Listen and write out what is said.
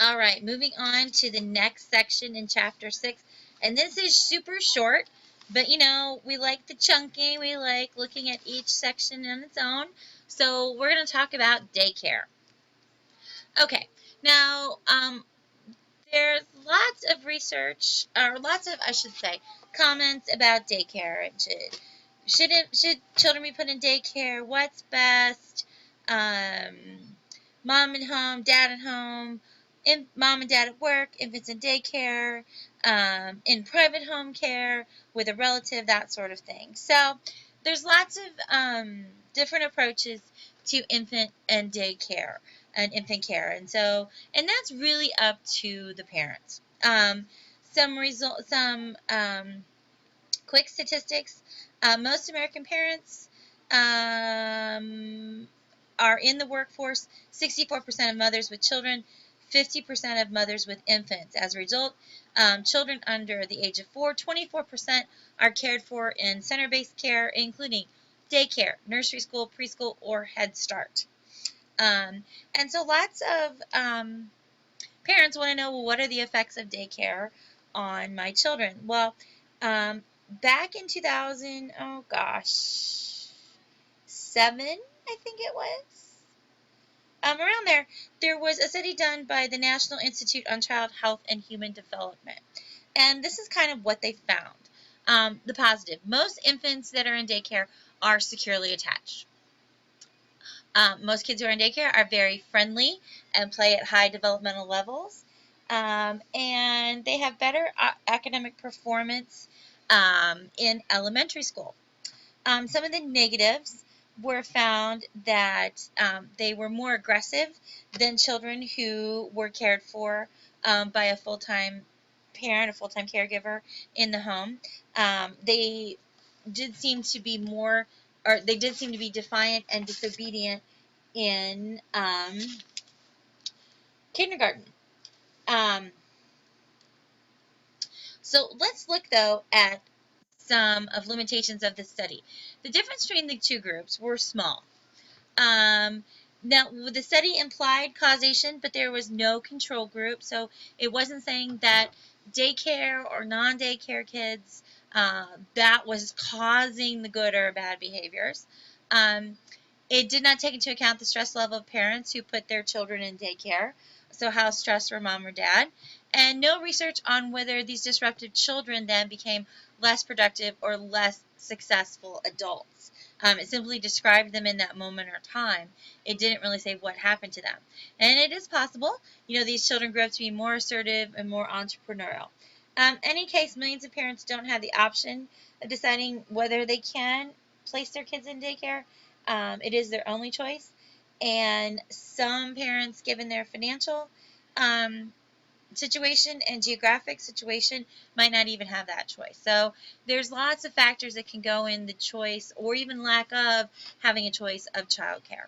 All right, moving on to the next section in Chapter 6. And this is super short, but you know, we like the chunking. We like looking at each section on its own. So we're going to talk about daycare. Okay, now there's lots of research, or lots of, I should say, comments about daycare. Should children be put in daycare? What's best? Mom at home, dad at home, mom and dad at work, infants in daycare, in private home care with a relative, that sort of thing. So there's lots of different approaches to infant and daycare and infant care, and that's really up to the parents. Some quick statistics: most American parents are in the workforce. 64% of mothers with children, 50% of mothers with infants. As a result, children under the age of 4, 24% are cared for in center-based care, including daycare, nursery school, preschool, or Head Start. And so lots of parents want to know, well, what are the effects of daycare on my children? Well, back in 2000, oh gosh, 7, I think it was. Around there was a study done by the National Institute on Child Health and Human Development. And this is kind of what they found. The positive: most infants that are in daycare are securely attached. Most kids who are in daycare are very friendly and play at high developmental levels. And they have better academic performance in elementary school. Some of the negatives were found that they were more aggressive than children who were cared for by a full-time parent, a full-time caregiver in the home. They did seem to be defiant and disobedient in kindergarten. So let's look, though, at some of limitations of the study. The difference between the two groups were small. Now, the study implied causation, but there was no control group, so it wasn't saying that daycare or non-daycare kids, that was causing the good or bad behaviors. It did not take into account the stress level of parents who put their children in daycare, so how stressed were mom or dad, and no research on whether these disruptive children then became less productive or less successful adults. It simply described them in that moment or time. It didn't really say what happened to them. And it is possible, these children grew up to be more assertive and more entrepreneurial. Any case, millions of parents don't have the option of deciding whether they can place their kids in daycare. It is their only choice. And some parents, given their financial situation and geographic situation, might not even have that choice. So there's lots of factors that can go in the choice or even lack of having a choice of childcare.